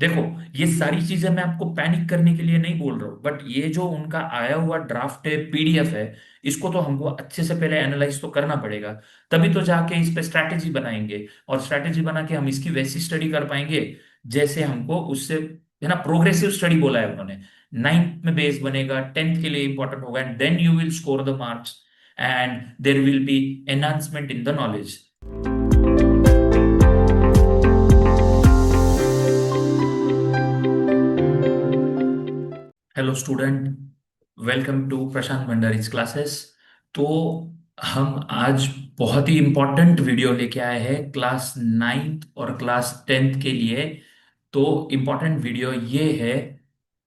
देखो, ये सारी चीजें मैं आपको पैनिक करने के लिए नहीं बोल रहा हूँ, बट ये जो उनका आया हुआ ड्राफ्ट है, पीडीएफ है, इसको तो हमको अच्छे से पहले एनालाइज तो करना पड़ेगा। तभी तो जाके इस पे स्ट्रैटेजी बनाएंगे, और स्ट्रैटेजी बना के हम इसकी वैसी स्टडी कर पाएंगे जैसे हमको उससे, है ना, प्रोग्रेसिव स्टडी बोला है उन्होंने। नाइन्थ में बेस बनेगा, टेंथ के लिए इंपॉर्टेंट होगा, and then you will score the marks, and there will be enhancement in the knowledge. Hello student, welcome to Prashant Bhandari's classes. तो हम आज बहुत ही इम्पोर्टेंट वीडियो लेके आए हैं क्लास नाइन्थ और क्लास टेंथ के लिए। तो इम्पोर्टेंट वीडियो ये है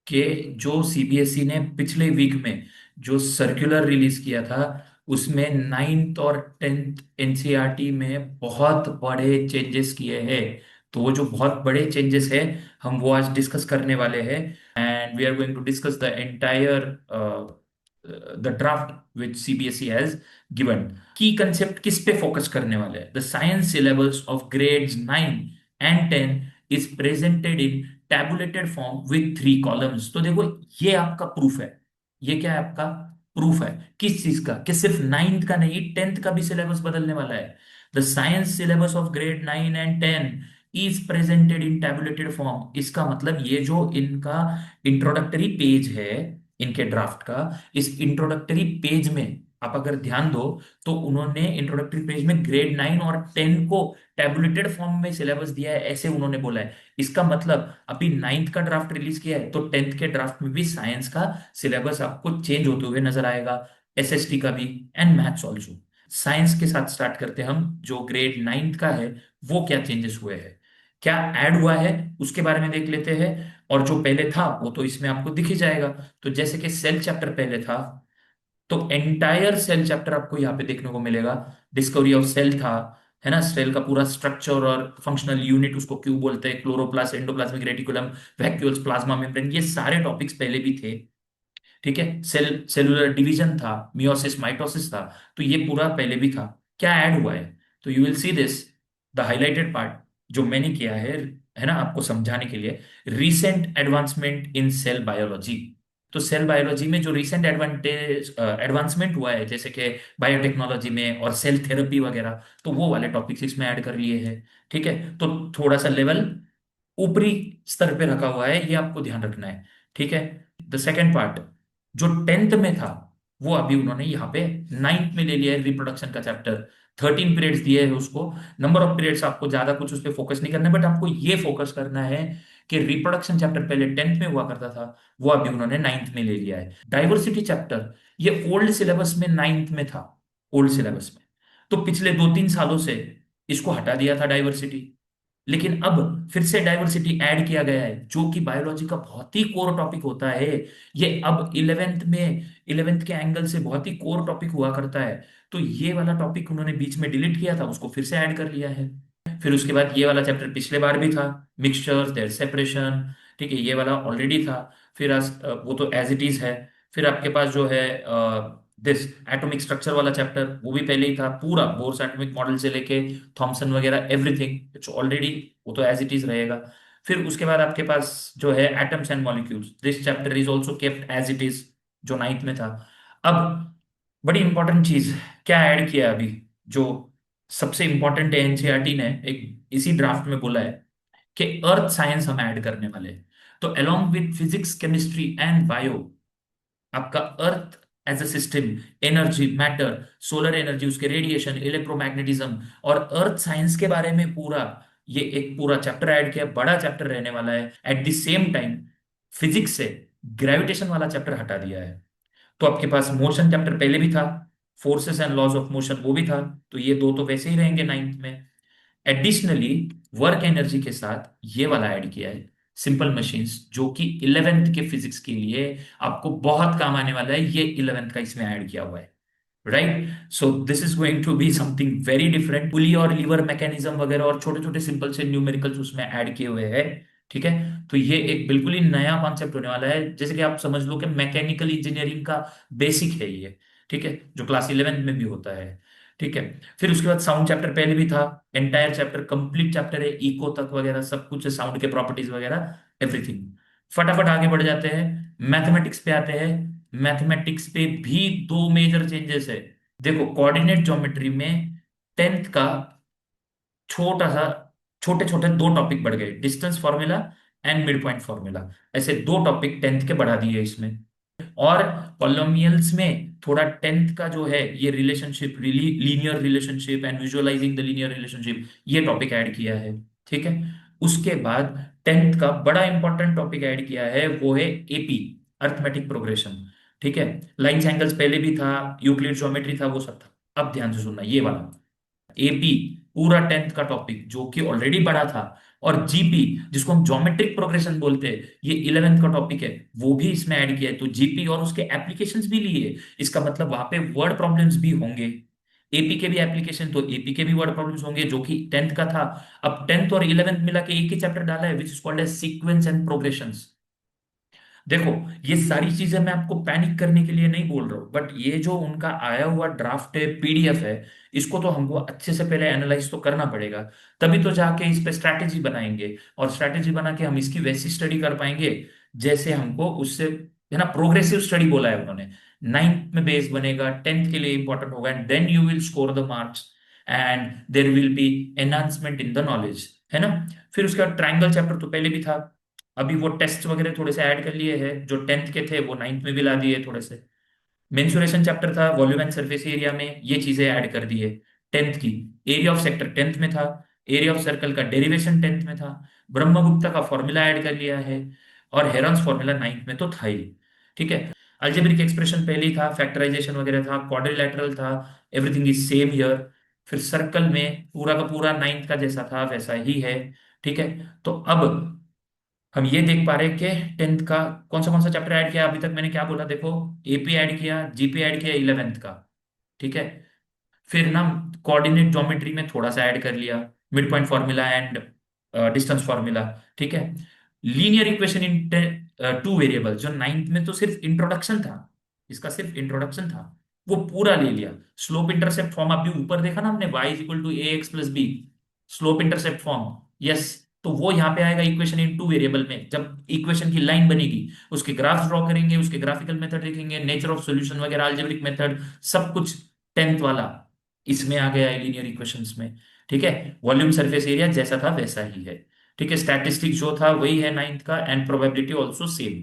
कि जो सीबीएसई ने पिछले वीक में जो सर्कुलर रिलीज किया था, उसमें नाइन्थ और टेंथ एनसीईआरटी में बहुत बड़े चेंजेस किए हैं। तो वो जो बहुत बड़े चेंजेस है, हम वो आज डिस्कस करने वाले हैं। And we are going to discuss the entire the draft which CBSE has given. की कंसेप्ट किस पे फोकस करने वाले हैं? The science syllabus of grades 9 and 10 is presented in tabulated form with 3 columns. तो देखो, ये आपका प्रूफ है। ये क्या है? आपका प्रूफ है किस चीज का? कि सिर्फ नाइन्थ का नहीं, टेंथ का भी सिलेबस बदलने वाला है। The science syllabus of grade 9 and 10 is presented in tabulated form. इसका मतलब ये जो इनका इंट्रोडक्टरी पेज है, इनके ड्राफ्ट का, इस इंट्रोडक्टरी पेज में आप अगर ध्यान दो, तो उन्होंने इंट्रोडक्टरी पेज में ग्रेड 9 और 10 को टैबुलेटेड फॉर्म में सिलेबस दिया है, ऐसे उन्होंने बोला है। इसका मतलब अभी नाइन्थ का ड्राफ्ट रिलीज किया है, तो टेंथ के ड्राफ्ट में भी साइंस का सिलेबस आपको चेंज होते हुए नजर आएगा, एसएसटी का भी, एंड मैथ्स ऑल्सो। साइंस के साथ स्टार्ट करते हैं हम। जो ग्रेड 9 का है, वो क्या चेंजेस हुए हैं, क्या ऐड हुआ है, उसके बारे में देख लेते हैं। और जो पहले था वो तो इसमें आपको दिख ही जाएगा। तो जैसे कि सेल चैप्टर पहले था, तो एंटायर सेल चैप्टर आपको यहाँ पे देखने को मिलेगा। डिस्कवरी ऑफ सेल था, है ना, सेल का पूरा स्ट्रक्चर और फंक्शनल यूनिट, उसको क्यों बोलते हैं, chloroplast, endoplasmic reticulum, vacuoles, plasma membrane, ये सारे टॉपिक्स पहले भी थे। ठीक है, सेलुलर डिवीजन था, मियोसिस, माइटोसिस था, तो ये पूरा पहले भी था। क्या ऐड हुआ है? तो you will see this, the highlighted part जो मैंने किया है ना, आपको समझाने के लिए। Recent advancement in cell biology. तो सेल बायोलॉजी में जो रिसेंट एडवांसमेंट हुआ है, जैसे कि बायोटेक्नोलॉजी में और सेल थेरेपी वगैरह, तो वो वाले टॉपिक्स इसमें ऐड कर लिए हैं। ठीक है, तो थोड़ा सा लेवल ऊपरी स्तर पे रखा हुआ है, ये आपको ध्यान रखना है। ठीक है। द सेकेंड पार्ट जो टेंथ में था, वो अभी उन्होंने यहाँ पे नाइन्थ में ले लिया है, रिप्रोडक्शन का चैप्टर। 13 पीरियड्स दिए हैं उसको। नंबर ऑफ पीरियड्स आपको ज्यादा कुछ उस पर फोकस नहीं करना है, बट आपको ये फोकस करना है कि रिप्रोडक्शन चैप्टर पहले टेंथ में हुआ करता था, वो अभी उन्होंने नाइन्थ में ले लिया है। डाइवर्सिटी चैप्टर, ये ओल्ड सिलेबस में नाइन्थ में था, ओल्ड सिलेबस में। तो पिछले 2-3 सालों से इसको हटा दिया था डाइवर्सिटी, लेकिन अब फिर से डाइवर्सिटी ऐड किया गया है, जो कि बायोलॉजी का बहुत ही कोर टॉपिक होता है। ये अब इलेवेंथ के एंगल से बहुत ही कोर टॉपिक हुआ करता है। तो ये वाला टॉपिक उन्होंने बीच में डिलीट किया था, उसको फिर से ऐड कर लिया है। फिर उसके बाद ये वाला चैप्टर पिछले बार भी था, मिक्सचर्स, देयर सेपरेशन। ठीक है, ये वाला ऑलरेडी था। फिर वो तो एज इट इज है। फिर आपके पास जो है दिस एटॉमिक स्ट्रक्चर वाला चैप्टर, वो भी पहले ही था, पूरा बोर्स एटॉमिक मॉडल से लेके थॉमसन वगैरह, एवरीथिंग इट्स ऑलरेडी, वो तो एज इट इज रहेगा। फिर उसके बाद आपके पास जो है atoms and molecules, this chapter is also kept as it is, जो नाइन्थ में था। अब बड़ी इंपॉर्टेंट चीज क्या ऐड किया है अभी, जो सबसे इंपॉर्टेंट है, एनसीईआरटी ने एक इसी ड्राफ्ट में बोला है कि अर्थ साइंस हम ऐड करने वाले हैं। तो along with physics, chemistry and bio, आपका earth as a system, energy, matter, solar energy, उसके रेडिएशन, इलेक्ट्रोमैग्नेटिज्म, और अर्थ साइंस के बारे में पूरा, ये एक पूरा चैप्टर ऐड किया, बड़ा चैप्टर रहने वाला है। At the same time physics से ग्रेविटेशन वाला चैप्टर हटा दिया है। तो आपके पास मोशन चैप्टर पहले भी था, forces and laws of motion वो भी था, तो ये दो तो वैसे ही रहेंगे नाइन्थ में। एडिशनली वर्क एनर्जी के साथ ये वाला ऐड किया है, सिंपल मशीन्स, जो कि इलेवेंथ के फिजिक्स के लिए आपको बहुत काम आने वाला है, ये इलेवेंथ का इसमें ऐड किया हुआ है। Right, so this is going to be something very different. Pulley और लीवर मैकेनिज्म वगैरह और छोटे छोटे सिंपल से न्यूमेरिकल्स उसमें ऐड किए हुए हैं। ठीक है, तो ये एक बिल्कुल ही नया कॉन्सेप्ट होने वाला है, जैसे कि आप समझ लो कि मैकेनिकल इंजीनियरिंग का बेसिक है ये। ठीक है, जो क्लास 11th में भी होता है। ठीक है। फिर उसके बाद साउंड चैप्टर पहले भी था, एंटायर चैप्टर कंप्लीट चैप्टर है, इको तक वगैरह सब कुछ है, साउंड के प्रॉपर्टीज वगैरह एवरीथिंग। फटाफट आगे बढ़ जाते हैं, मैथमेटिक्स पे आते हैं। मैथमेटिक्स पे भी दो मेजर चेंजेस है। देखो कोऑर्डिनेट ज्योमेट्री में टेंथ का छोटा सा छोटे छोटे दो टॉपिक बढ़ गए, distance formula and mid point formula. ऐसे दो टॉपिक टेंथ के बढ़ा दिए इसमें। और पॉलिनोमियल्स में थोड़ा टेंथ का जो है ये relationship, linear relationship and visualising the linear relationship, ये टॉपिक ऐड किया है। ठीक है। उसके बाद टेंथ का बड़ा इंपॉर्टेंट टॉपिक ऐड किया है, वो है एपी, अर्थमेटिक प्रोग्रेशन। ठीक है। लाइंस एंगल्स पहले भी था, यूक्लिड ज्योमेट्री था, वो सब था। अब ध्यान से सुनना ये वाला एपी, पूरा टेंथ का टॉपिक जो कि ऑलरेडी पढ़ा था। और जीपी, जिसको हम ज्योमेट्रिक प्रोग्रेशन बोलते हैं, ये 11th का टॉपिक है, वो भी इसमें ऐड किया है। तो जीपी और उसके एप्लीकेशंस भी लिए, इसका मतलब वहां पे वर्ड प्रॉब्लम्स भी होंगे। एपी के भी एप्लीकेशन, तो एपी के भी वर्ड प्रॉब्लम्स होंगे जो कि टेंथ का था। अब टेंथ और 11th मिला के एक ही चैप्टर डाला है, which is called as sequence and progressions. देखो, ये सारी चीजें मैं आपको पैनिक करने के लिए नहीं बोल रहा हूँ, बट ये जो उनका आया हुआ ड्राफ्ट है, पीडीएफ है, इसको तो हमको अच्छे से पहले एनालाइज तो करना पड़ेगा। तभी तो जाके इस पे स्ट्रैटेजी बनाएंगे, और स्ट्रैटेजी बना के हम इसकी वैसी स्टडी कर पाएंगे जैसे हमको उससे, है ना, प्रोग्रेसिव स्टडी बोला है उन्होंने। नाइन्थ में बेस बनेगा, टेंथ के लिए इंपॉर्टेंट होगा, and then you will score the marks, and there will be enhancement in the knowledge, है ना। फिर उसके बाद ट्राइंगल चैप्टर तो पहले भी था, अभी वो टेस्ट वगैरह थोड़े से ऐड कर लिए हैं, जो टेंथ के थे वो नाइन्थ में भी ला दिए थोड़े से। मेंसुरेशन चैप्टर था, वॉल्यूम एंड सरफेस एरिया में ये चीजें ऐड कर दी है टेंथ की। एरिया ऑफ सेक्टर टेंथ में था, एरिया ऑफ सर्कल का डेरिवेशन टेंथ में था, ब्रह्मगुप्ता का फॉर्मूला ऐड कर लिया है, और हेरॉन्स फॉर्मूला नाइन्थ में तो था ही। ठीक है। अलजेब्रिक एक्सप्रेशन पहले ही था, फैक्टराइजेशन वगैरह था, क्वाड्रिलैटरल था, एवरीथिंग इज सेम हियर। फिर सर्कल में पूरा का पूरा नाइन्थ का जैसा था वैसा ही है। ठीक है। तो अब हम ये देख पा रहे हैं कि टेंथ का कौन सा चैप्टर ऐड किया। अभी तक मैंने क्या बोला, देखो, एपी ऐड किया, जीपी ऐड किया 11th का। ठीक है। फिर ना कोऑर्डिनेट ज्योमेट्री में थोड़ा सा ऐड कर लिया, mid point formula and distance formula. ठीक है। Linear equation in two variable, जो नाइन्थ में तो सिर्फ इंट्रोडक्शन था, इसका सिर्फ इंट्रोडक्शन था, वो पूरा ले लिया। स्लोप इंटरसेप्ट फॉर्म अभी ऊपर देखा ना हमने, y equal to a x plus b, slope intercept form. Yes. तो वो यहाँ पे आएगा इक्वेशन इन टू वेरिएबल में, जब इक्वेशन की लाइन बनेगी, उसके ग्राफ्स ड्रॉ करेंगे, उसके ग्राफिकल मेथड देखेंगे, नेचर ऑफ सॉल्यूशन वगैरह, अलजेब्रिक मेथड, सब कुछ टेंथ वाला इसमें आ गया है लीनियर इक्वेशंस में। ठीक है। वॉल्यूम सरफेस एरिया जैसा था वैसा ही है। ठीक है। स्टैटिस्टिक्स जो था वही है नाइन्थ का, and probability also same.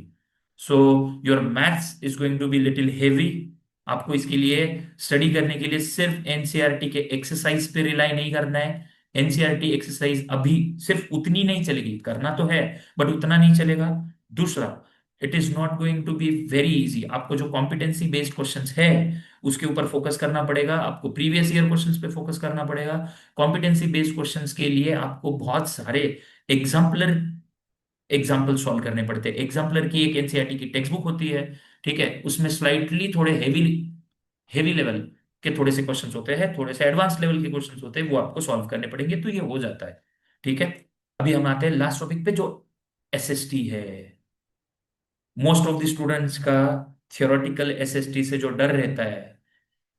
So your maths is going to be little heavy. आपको इसके लिए स्टडी करने के लिए सिर्फ एनसीईआरटी के एक्सरसाइज पे रिलाई नहीं करना है। एनसीईआरटी एक्सरसाइज अभी सिर्फ उतनी नहीं चलेगी, करना तो है बट उतना नहीं चलेगा। दूसरा, it is not going to be very easy. आपको जो कॉम्पिटेंसी बेस्ड क्वेश्चंस है उसके ऊपर फोकस करना पड़ेगा, आपको प्रीवियस ईयर क्वेश्चंस पे फोकस करना पड़ेगा। कॉम्पिटेंसी बेस्ड क्वेश्चंस के लिए आपको बहुत सारे एग्जाम्पलर एग्जाम्पल सॉल्व करने पड़ते हैं। एग्जाम्पलर की एक एनसीईआरटी की टेक्स्ट बुक होती है। ठीक है। उसमें स्लाइटली थोड़े हेवी हेवी लेवल के थोड़े से क्वेश्चंस होते हैं, थोड़े से एडवांस लेवल के क्वेश्चंस होते हैं, वो आपको सॉल्व करने पड़ेंगे, तो ये हो जाता है। ठीक है। अभी हम आते हैं लास्ट टॉपिक पे, जो एसएसटी है। मोस्ट ऑफ द स्टूडेंट्स का थियोरेटिकल एसएसटी से जो डर रहता है,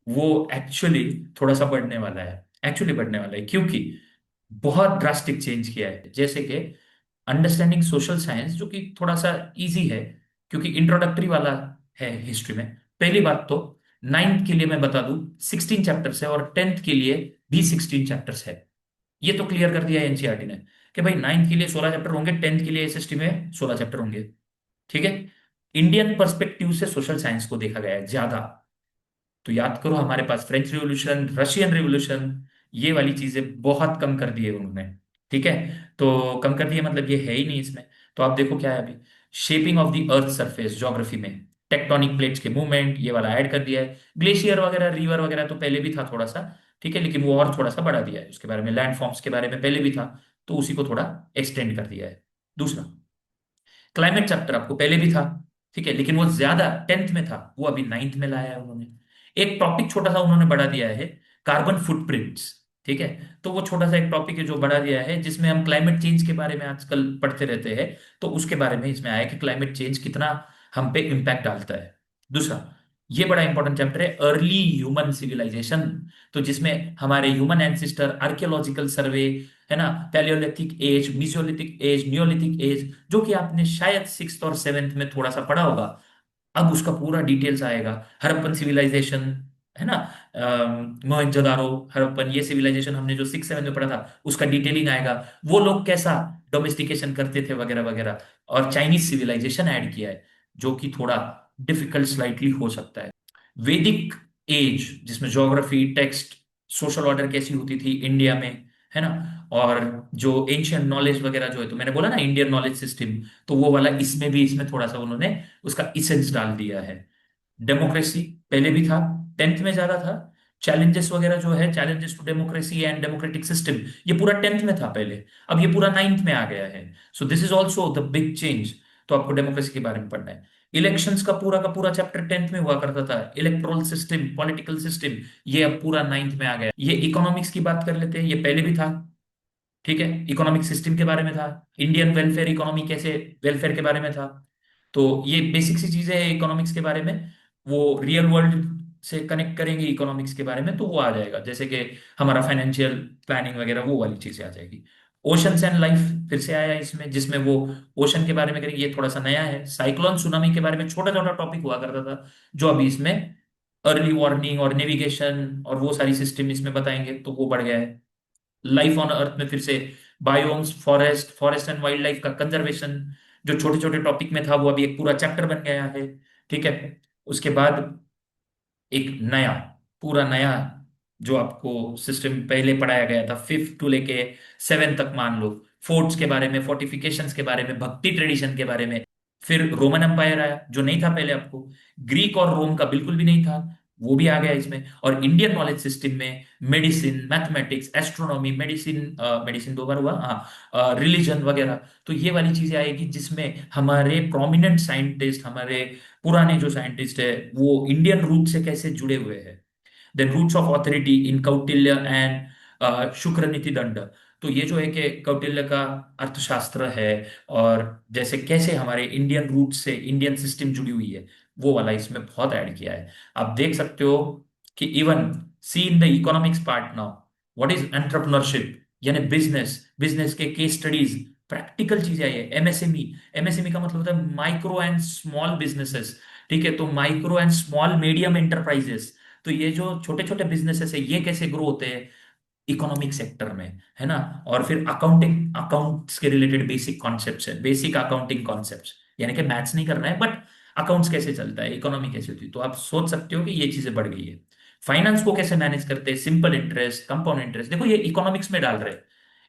वो एक्चुअली थोड़ा सा बढ़ने वाला है। एक्चुअली बढ़ने वाला है क्योंकि बहुत ड्रास्टिक चेंज किया है। जैसे कि अंडरस्टैंडिंग सोशल साइंस, जो कि थोड़ा सा इजी है क्योंकि इंट्रोडक्टरी वाला है हिस्ट्री में। पहली बात तो नाइन्थ के लिए मैं बता दूं 16 चैप्टर्स है, और टेंथ के लिए भी 16 चैप्टर्स है। ये तो क्लियर कर दिया है एनसीईआरटी ने कि भाई नाइन्थ के लिए 16 चैप्टर होंगे, टेंथ के लिए एसएसटी में 16 चैप्टर होंगे। ठीक है। इंडियन पर्सपेक्टिव से सोशल साइंस को देखा गया है ज्यादा। तो याद करो, हमारे पास फ्रेंच रिवॉल्यूशन, रशियन रिवॉल्यूशन, ये वाली चीजें बहुत कम कर दी है उन्होंने। ठीक है। तो कम कर दिए मतलब ये है ही नहीं इसमें। तो आप देखो क्या है अभी, shaping of the earth surface geography में, टेक्टोनिक प्लेट्स के मूवमेंट, ये वाला ऐड कर दिया है। ग्लेशियर वगैरह, रिवर वगैरह तो पहले भी था थोड़ा सा। ठीक है। लेकिन वो और थोड़ा सा बढ़ा दिया है उसके बारे में, लैंड फॉर्म्स के बारे में पहले भी था, तो उसी को थोड़ा एक्सटेंड कर दिया है। दूसरा, क्लाइमेट चैप्टर आपको पहले भी था। ठीक है। लेकिन वो ज्यादा टेंथ में था, वो अभी नाइन्थ में लाया है उन्होंने। एक टॉपिक छोटा सा उन्होंने बढ़ा दिया है, कार्बन फुटप्रिंट्स। ठीक है। तो वो छोटा सा एक टॉपिक है जो बढ़ा दिया है, जिसमें हम क्लाइमेट चेंज के बारे में आजकल पढ़ते रहते हैं, तो उसके बारे में इसमें आया कि क्लाइमेट चेंज कितना हम पे इम्पैक्ट डालता है। दूसरा, ये बड़ा इंपॉर्टेंट चैप्टर है, अर्ली ह्यूमन सिविलाइजेशन। तो जिसमें हमारे ह्यूमन एंसिस्टर, आर्कियोलॉजिकल सर्वे, है ना, palaeolithic age, mesolithic age, neolithic age, जो कि आपने शायद सिक्स्थ और सेवेंथ में थोड़ा सा पढ़ा होगा। अब उसका पूरा डिटेल्स आएगा। हड़प्पन सिविलाइजेशन, है ना, मोहनजोदारो, हड़प्पन, ये सिविलाइजेशन हमने जो सिक्स सेवन में पढ़ा था उसका डिटेलिंग आएगा। वो लोग कैसा डोमेस्टिकेशन करते थे वगैरह वगैरह। और चाइनीज सिविलाइजेशन ऐड किया है, जो कि थोड़ा डिफिकल्ट स्लाइटली हो सकता है। वैदिक एज, जिसमें ज्योग्राफी, टेक्स्ट, सोशल ऑर्डर कैसी होती थी इंडिया में, है ना, और जो एंशियंट नॉलेज वगैरह जो है, तो मैंने बोला ना इंडियन नॉलेज सिस्टम, तो वो वाला इसमें भी, इसमें थोड़ा सा उन्होंने उसका इसेंस डाल दिया है। डेमोक्रेसी पहले भी था, टेंथ में ज्यादा था। चैलेंजेस वगैरह जो है, challenges to democracy and democratic system, ये पूरा टेंथ में था पहले, अब ये पूरा नाइन्थ में आ गया है। सो this is also the big change. तो आपको डेमोक्रेसी के बारे में पढ़ना है। इलेक्शंस का पूरा चैप्टर टेंथ में हुआ करता था, इलेक्टोरल सिस्टम, पॉलिटिकल सिस्टम, ये अब पूरा नाइन्थ में आ गया। ये इकोनॉमिक्स की बात कर लेते हैं, ये पहले भी था, ठीक है, इकोनॉमिक सिस्टम के बारे में था। इंडियन वेलफेयर इकोनॉमी कैसे, वेलफेयर के बारे में था। तो ये बेसिक सी चीजें हैं इकोनॉमिक्स के बारे में। वो रियल वर्ल्ड से कनेक्ट करेंगे इकोनॉमिक्स के बारे में, तो वो आ जाएगा, जैसे कि हमारा फाइनेंशियल प्लानिंग वगैरह, वो वाली चीजें आ जाएगी। ओशंस एंड लाइफ फिर से आया है इसमें, जिसमें वो ओशन के बारे में करेंगे, ये थोड़ा सा नया है। साइक्लोन सुनामी के बारे में छोटा छोटा टॉपिक हुआ करता था, जो अभी इसमें अर्ली वार्निंग और नेविगेशन और वो सारी सिस्टम इसमें बताएंगे, तो वो बढ़ गया है। लाइफ ऑन अर्थ में फिर से biomes, forest and wild life का कंजर्वेशन, जो छोटे छोटे टॉपिक में था, वो अभी एक पूरा चैप्टर बन गया है, ठीक है। उसके बाद एक नया, पूरा नया, जो आपको सिस्टम पहले पढ़ाया गया था फिफ्थ टू लेके सेवन तक, मान लो, फोर्ट्स के बारे में, फोर्टिफिकेशंस के बारे में, भक्ति ट्रेडिशन के बारे में। फिर रोमन एम्पायर आया, जो नहीं था पहले आपको। ग्रीक और रोम का बिल्कुल भी नहीं था, वो भी आ गया इसमें। और इंडियन नॉलेज सिस्टम में medicine, mathematics, astronomy, medicine, medicine दो बार हुआ, हाँ, रिलीजन वगैरह। तो ये वाली चीजें आएगी, जिसमें हमारे प्रोमिनेंट साइंटिस्ट, हमारे पुराने जो साइंटिस्ट है, वो इंडियन रूट से कैसे जुड़े हुए हैं। Then roots of authority in Kautilya and Shukra Niti दंड। तो ये जो है कि कौटिल्य का अर्थशास्त्र है, और जैसे कैसे हमारे इंडियन रूट से इंडियन सिस्टम जुड़ी हुई है, वो वाला इसमें बहुत ऐड किया है। आप देख सकते हो कि even see in the economics part now, what is entrepreneurship, यानी बिजनेस, बिजनेस के केस स्टडीज, प्रैक्टिकल चीजें आई है। एमएसएमई, एमएसएमई का मतलब होता है माइक्रो एंड स्मॉल बिजनेसेस, ठीक है। तो micro and small medium enterprises, तो ये जो छोटे छोटे बिजनेसेस है, ये कैसे ग्रो होते हैं इकोनॉमिक सेक्टर में, है ना। और फिर अकाउंटिंग, अकाउंट्स के रिलेटेड बेसिक कॉन्सेप्ट्स है, बेसिक अकाउंटिंग कॉन्सेप्ट्स, यानी कि मैथ्स नहीं करना है, बट अकाउंट्स कैसे चलता है, इकोनॉमी कैसे होती है, तो आप सोच सकते हो कि ये चीजें बढ़ गई है। फाइनेंस को कैसे मैनेज करते हैं, सिंपल इंटरेस्ट, कंपाउंड इंटरेस्ट, देखो ये इकोनॉमिक्स में डाल रहे हैं।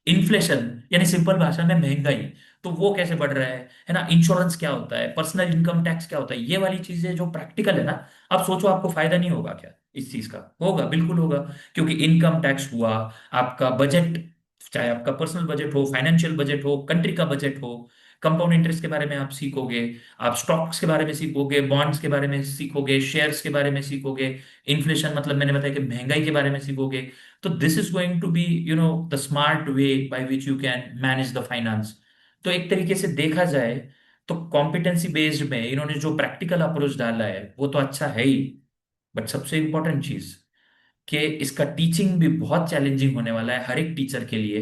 इन्फ्लेशन, यानी सिंपल भाषा में महंगाई, तो वो कैसे बढ़ रहा है ना। इंश्योरेंस क्या होता है, पर्सनल इनकम टैक्स क्या होता है, ये वाली चीजें जो प्रैक्टिकल है ना। अब सोचो आपको फायदा नहीं होगा क्या इस चीज का, होगा, बिल्कुल होगा। क्योंकि इनकम टैक्स हुआ, आपका बजट, चाहे आपका पर्सनल बजट हो, फाइनेंशियल बजट हो, कंट्री का बजट हो, कंपाउंड इंटरेस्ट के बारे में आप सीखोगे, आप स्टॉक्स के बारे में सीखोगे, बॉन्ड्स के बारे में सीखोगे, शेयर्स के बारे में सीखोगे, इन्फ्लेशन मतलब मैंने बताया कि महंगाई के बारे में सीखोगे। तो this is going to be the smart way by which you can manage the finance. तो एक तरीके से देखा जाए, तो कॉम्पिटेंसी बेस्ड में इन्होंने जो प्रैक्टिकल अप्रोच डाला है, वो तो अच्छा है ही, बट सबसे इंपॉर्टेंट चीज कि इसका टीचिंग भी बहुत चैलेंजिंग होने वाला है हर एक टीचर के लिए,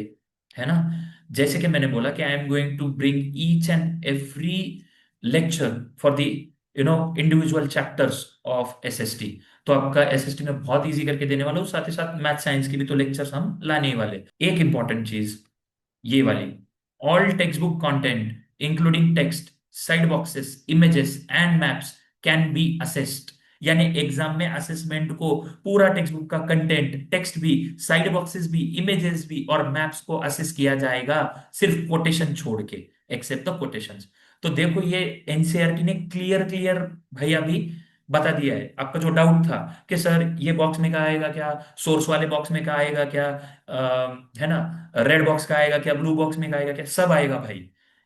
है ना। जैसे कि मैंने बोला कि I am going to bring each and every lecture for the individual chapters of SST. तो आपका एसएसटी में बहुत इजी करके देने वाला हूँ, साथ ही साथ मैथ साइंस की भी तो लेक्चर्स हम लाने ही वाले। एक इंपॉर्टेंट चीज ये वाली, all text book content including text, side boxes, images and maps can be assessed. यानी एग्जाम में असेसमेंट को पूरा टेक्स्ट बुक का कंटेंट, टेक्स्ट भी, साइड बॉक्सेस भी, इमेजेस भी और मैप्स को असेस किया जाएगा, सिर्फ कोटेशन छोड़ के, एक्सेप्ट द कोटेशंस। तो देखो ये एनसीईआरटी ने क्लियर क्लियर भैया भी बता दिया है। आपका जो डाउट था कि सर ये बॉक्स में का आएगा क्या, सोर्स वाले बॉक्स में का आएगा क्या, है ना, रेड बॉक्स का आएगा क्या, ब्लू बॉक्स में का आएगा क्या, सब आएगा भाई।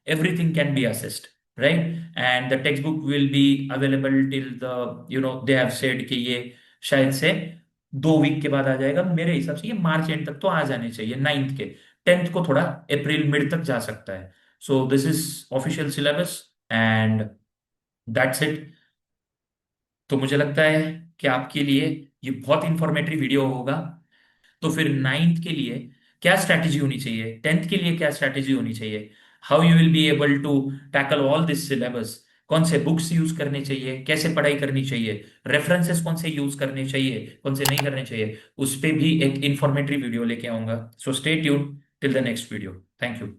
Everything can be assessed, right. And the text book will be available till the they have said कि ये शायद से 2 वीक के बाद आ जाएगा। मेरे हिसाब से ये मार्च एंड तक तो आ जाने चाहिए, नाइन्थ के। टेंथ को थोड़ा अप्रैल मिड तक जा सकता है। सो this is official syllabus and that's it. तो मुझे लगता है कि आपके लिए ये बहुत इंफॉर्मेटिव वीडियो होगा। तो फिर नाइन्थ के लिए क्या स्ट्रैटेजी होनी चाहिए, टेंथ के लिए क्या स्ट्रैटेजी होनी चाहिए, how you will be able to tackle all this syllabus, कौन से बुक्स यूज करने चाहिए, कैसे पढ़ाई करनी चाहिए, रेफरेंसेस कौन से यूज करने चाहिए, कौन से नहीं करने चाहिए, उस पे भी एक इंफॉर्मेटिव वीडियो लेके आऊंगा। So stay tune till the next video. Thank you.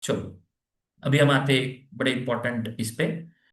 चलो, अभी हम आते हैं एक बड़े इंपॉर्टेंट इस पे।